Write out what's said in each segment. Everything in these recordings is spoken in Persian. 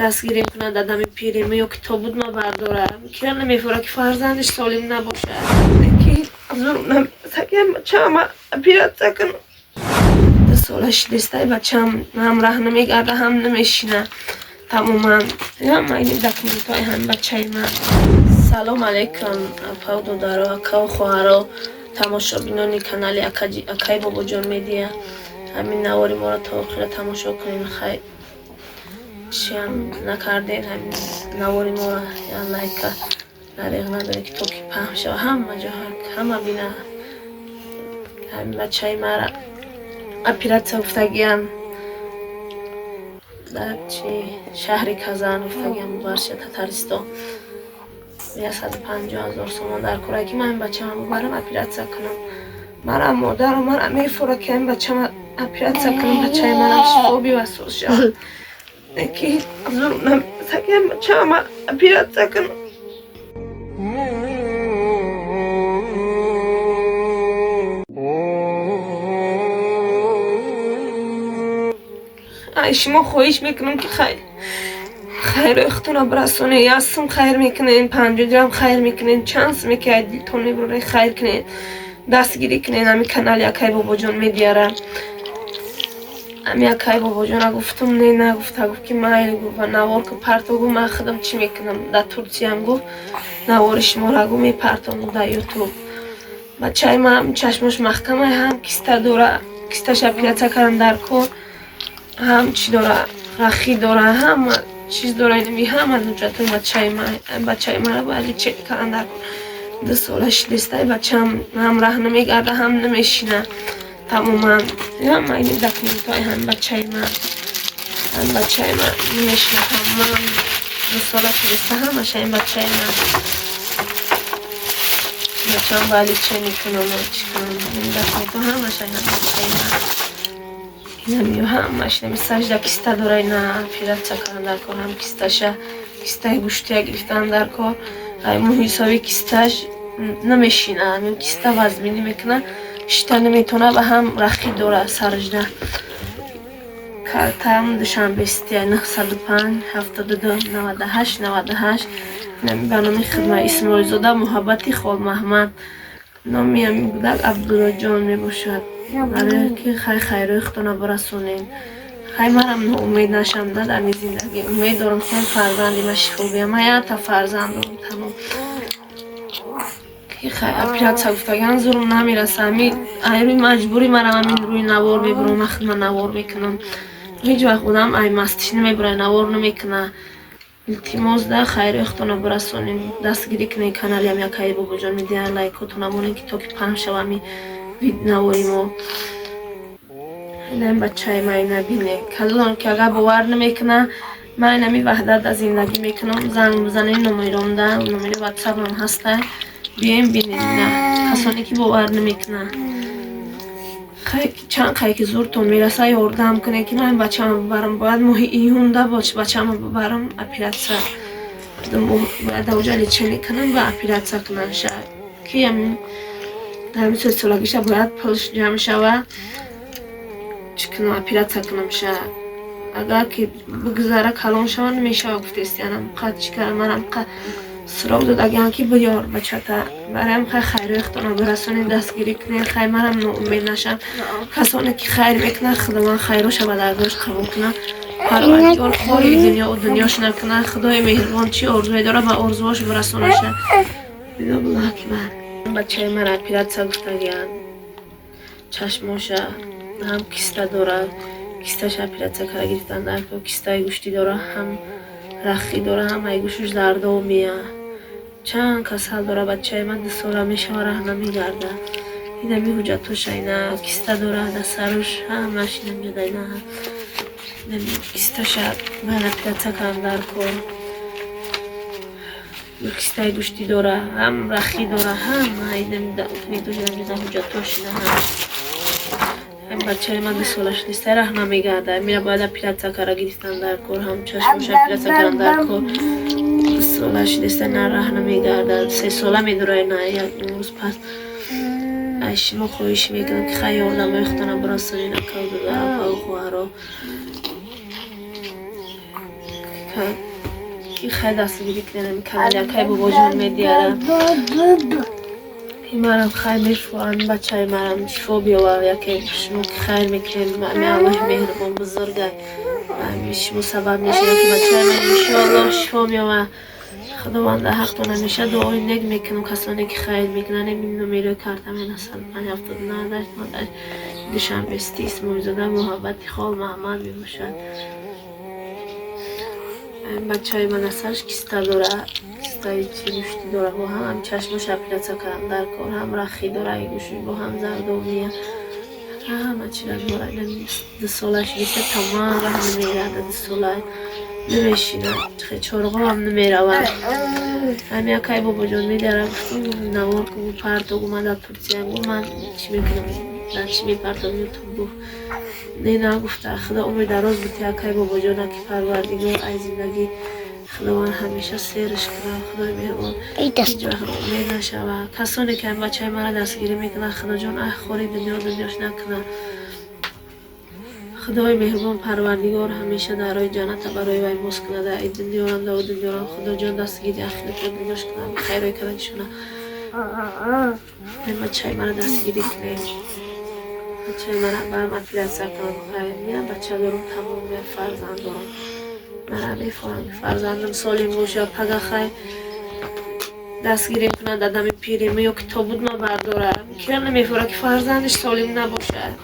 دستگیری کنه دادم پیریم یا کتاب ما برداره که نمیفوره که فرزندش سالم نباشه که زور نمیتگم بچه همه پیرت سکن 2 سالش دسته بچه هم راه نمیگرده هم نمیشینه تماما هم اینی دکمنت های هم بچه من سلام علیکم پاودو دارو اکا و خواهرو تماشا بینانی کانال اکای بابا جان میدیا همین نواری ما را تا آخر تماشا کنین خیلی چی هم نکردین همین نواری ما را یا لایک نریغ نداره که تو که پخش و همه جا همه بینه همین بچه های مرا اپیرت افتگیم در شهر کازان افتگیم برشه تتارستان 150,000 تومان در کورکی من بچه هم برم اپیرت کنم مرا مادر و مرا میفوره که این بچه من اپیرت کنم بچه منم شفا بیوسوس شد که زور نمیتگم بچه هم اپیرت کنم شما خواهش میکنم که خیر اختونا برسونه یاستم خیر میکنین 50 درهم خیر میکنین چانس میکنین دلتون میبره خیر کنین دستگیری کنین همی کانال اکای بابا جان میدیارم همی اکای بابا جان گفتم نه نگفته گفت که مایل گفت و نوار که پرتو گفت من خودم چی میکنم در ترکیه هم گفت نوار شما را گفت میپرتم در یوتیوب بچه من چشمش محکمه هم کسته دوره کسته شپیلت کردن در کن هم چی داره رخی داره هم چیز داره اینمی هم از نجات بچه من رو باید چک کردن در 2 سالش دسته بچه هم راه نمیگرده هم نمیشینه تماما هم اینی دکمنت های هم بچه من نمیشینه تماما 2 سالش دسته همش این بچه هم باید چه میکنم چی کنم این دکمنت ها همش این بچه من نمیو همش نمیساج کیسته داره اینا پیرت چکرن در کار هم کیسته گوشتی گرفتن در کار همون حسابی کیستهش نمیشینه همین کیسته وزمینی میکنه شتا نمیتونه و هم رخی داره سرجده کارتم دوشنبه 905 72 98 نمی برنامه خدمت اسماعیل زاده محبتی خال محمد نامی همی بودک عبدالله جان میباشد برای که خیر اختونا برسونین خیلی مرم امید نشم در این زندگی امید دارم که فرزندی من شفا بیم یا تا فرزند دارم تمام که خیلی اپیرت سگفتگان زورم نمیرسه روی مجبوری مرم همین روی نوار ببرم وقت من نوار میکنم هیچ وقت بودم ای مستش نمیبره نوار نمیکنه التماس ده خیر اختونا برسونین دستگیری کنین کانالی هم یکایی بابا جان میدین لایکاتون همونین که تا که پنج شو همی نواریم و این بچه های من نبینه کلان که اگر باور نمیکنه من نمی وحدت از زندگی میکنم زنگ بزنین نمیرم ده نمیره واتساپ هم هسته بیایم بینید نه کسانی که باور نمیکنه چند خیلی که زورتون میرسه یاردم کنه که من بچه هم ببرم باید موهی ایونده باشه بچه هم ببرم اپیرت سر باید اوجالی چه میکنم و اپیرت سر کنن شد که همین در همین سلسلگیشه باید پلش جمع شود چکنم اپیرت سر کنم شد اگر که بگذاره کلان شود نمیشه گفته استیانم قد چکر منم قد سراغ داد اگه که بیار بچه تا برایم خیر اختونا برسونین دستگیری کنین خیر منم ناامید نشم کسانی که خیر میکنه خدا خیرو شود برداشت قبول کنه پروردگار خاری دنیا و دنیاش نکنه خدای مهربان چی آرزوی داره و آرزوهاش برسونه شه بیدا بالله اکبر بچه من اپیرت سگفتگیان چشماش هم کیسته داره کیستهش اپیرت سکره گرفتن در که کیسته گوشتی داره هم رخی داره هم ای گوشش درده و میه چند کسل داره بچه من 2 ساله میشه و ره نمیگرده این همی حجتوش اینه کیسته داره در سروش همش نمیده اینه کیستهش من اپیرت سکرم در کن کیسته گوشتی داره هم رخی داره هم ای نمیده حجتوش اینه هم بچه من 2 سالش نیسته ره نمیگرده میره باید اپیرت سکره گرفتن در کار هم چشمش اپیرت سکرم در کار 2 سالش نیسته نه ره نمیگرده 3 ساله میداره نه یک روز پس شما خواهش میکنم که خیلی آدم اختانه برسونین اکا ببرم و خواهرها کن کی خیلی دستگیری کنه میکنه یکی بابا جان میدیاره مرم خیلی میفوان بچه مرم شفا بیاور یکی شما که خیر میکنیم امی الله مهربان بزرگه امی شما سبب میشه که بچه من انشاءالله شفا میاور خداوند حق نمیشه دعای نگ میکنم کسانی که خیر میکنن این نمیره کارتم این اصلا 579 دوشنبه 30 موجوده محبتی خال محمد میباشد بچه های من اصلش کسته داره کسته چی گوشتی داره با هم چشمش اپیلاتسیا کردم در کار هم رخی داره ای گوشش با هم زردومیه همه چی را داره این 2 سالش بیسته تمام راه نمیره 2 ساله نمیشینه خیلی چارقا هم نمیره همین اکای بابا جان میداره گفتم نوار که بو پرتو من در ترکیه گفت من چی میکنم در چی میپرتم یوتیوب گفت نه گفته خدا عمر دراز بودی اکای بابا جان که پروردگار ای زندگی خداوند همیشه سیرش کنه خدای مهربان هیچ وقت امید نشوه کسانی که هم بچه مرا دستگیری میکنه خدا جان ای خوری دنیاش نکنه خدای مهربان پروردگار همیشه درای جنت برای وی باز کنه در این دنیا هم در دنیا هم خدا جان دستگیری اخلاق دنیاش کنه خیرای کردنشونه این بچه مرا دستگیری کنه بچه مرا برم اپیلاتسیا کنم خیر میرم بچه دارم تمام فرزند دارم مرا میفرم فرزندم سالم باشه پگه خیر دستگیری کنه دادم پیری میو که تا بود ما بردارم که نمیفره که فرزندش سالم نباشه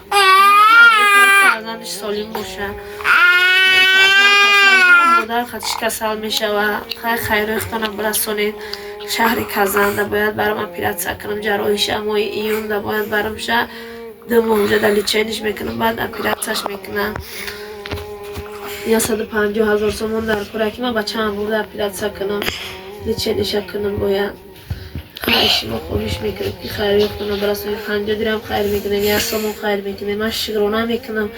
فرزندش سالم باشه مادر خودش کسل میشه و خیر اختانم برسونید شهر کزنده باید برام اپیلاتسیا کنم جراحیش امای ایون ده باید برام شه دم اونجا دلی چینش میکنم بعد اپیلاتسیاش میکنم یا 150,000 تومان در کورکی ما بچه هم بوده اپیلاتسیا کنم لیچینش کنم باید خیلی ما خوبیش میکنم که خیر اختانم برسونید 50 درهم خیر میکنم یا سومون خیر میکنم من شکرانه میکنم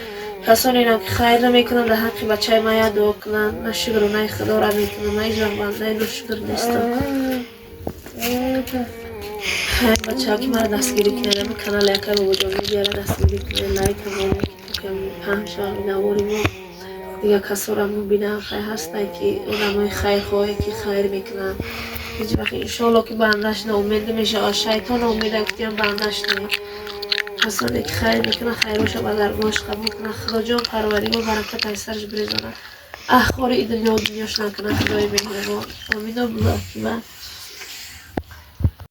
کسانی اینا که خیر نمیکنن در حق بچه ما یاد دعا کنن من شکرانه خدا را میکنم من هیچ وقت بنده ناشکر نیستم خیر بچه ها که مرا دستگیری کنم کانال یکی بابا جان میگیره دستگیری کنم لایک هم که همشان نواری ما دیگه کسا را مبینم خیر هسته که اونمای خیر خواهی که خیر میکنن هیچ وقت انشاءالله که بندش ناامید میشه شیطان امیده کتیم بندش نمید کسانی که خیر میکنه خیروش رو بدرگاهش قبول کنه خدا جان پروردگار برکت ای سرش بریزانه اخبار ای دنیا و دنیاش نکنه خدای مهربان آمین و بلاکی من